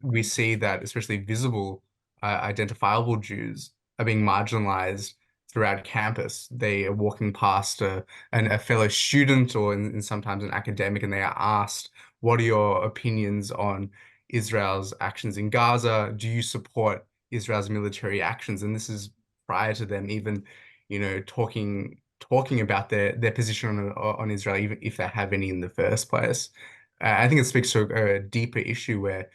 we see that especially visible, identifiable Jews are being marginalized throughout campus. They are walking past a fellow student or in sometimes an academic, and they are asked, "What are your opinions on Israel's actions in Gaza? Do you support Israel's military actions?" And this is prior to them even, talking about their position on Israel, even if they have any in the first place. I think it speaks to a deeper issue where,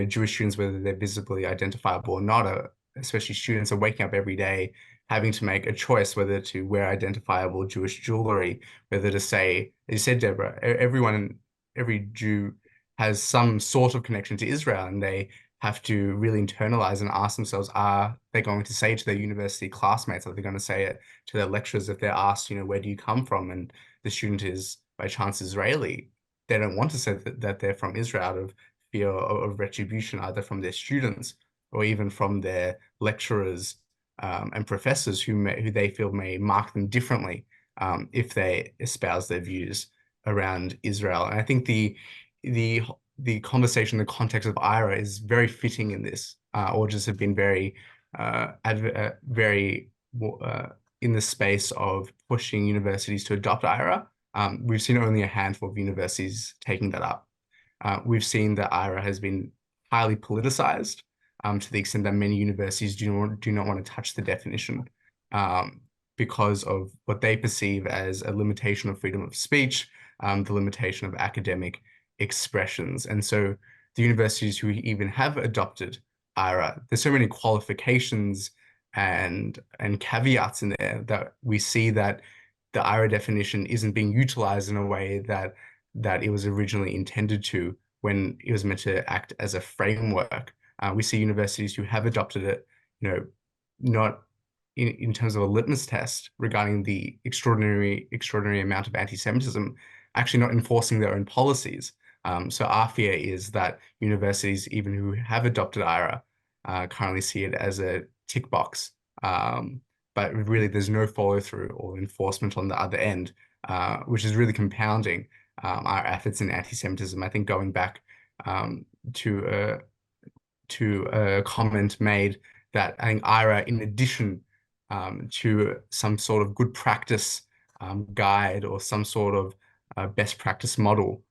Jewish students, whether they're visibly identifiable or not, especially students, are waking up every day having to make a choice whether to wear identifiable Jewish jewelry, whether to say, as you said, Deborah, every Jew has some sort of connection to Israel, and they have to really internalize and ask themselves, are they going to say to their university classmates, are they going to say it to their lecturers if they're asked, where do you come from? And the student is by chance Israeli. They don't want to say that they're from Israel out of fear of retribution, either from their students or even from their lecturers and professors who they feel may mark them differently if they espouse their views around Israel. And I think the the conversation, the context of IRA is very fitting in this. Orgies have been very in the space of pushing universities to adopt IRA. We've seen only a handful of universities taking that up. We've seen that IRA has been highly politicized to the extent that many universities do not want to touch the definition because of what they perceive as a limitation of freedom of speech, the limitation of academic expressions. And so the universities who even have adopted IRA, there's so many qualifications and caveats in there that we see that the IRA definition isn't being utilized in a way that it was originally intended to when it was meant to act as a framework. We see universities who have adopted it, not in terms of a litmus test regarding the extraordinary amount of anti-Semitism, actually not enforcing their own policies. So our fear is that universities, even who have adopted IRA, currently see it as a tick box. But really, there's no follow through or enforcement on the other end, which is really compounding our efforts in anti-Semitism. I think going back to a comment made that I think IRA, in addition to some sort of good practice guide or some sort of best practice model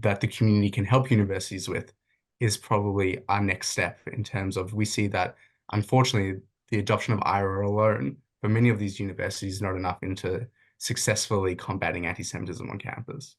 that the community can help universities with, is probably our next step in terms of we see that, unfortunately, the adoption of IRA alone for many of these universities is not enough into successfully combating anti-Semitism on campus.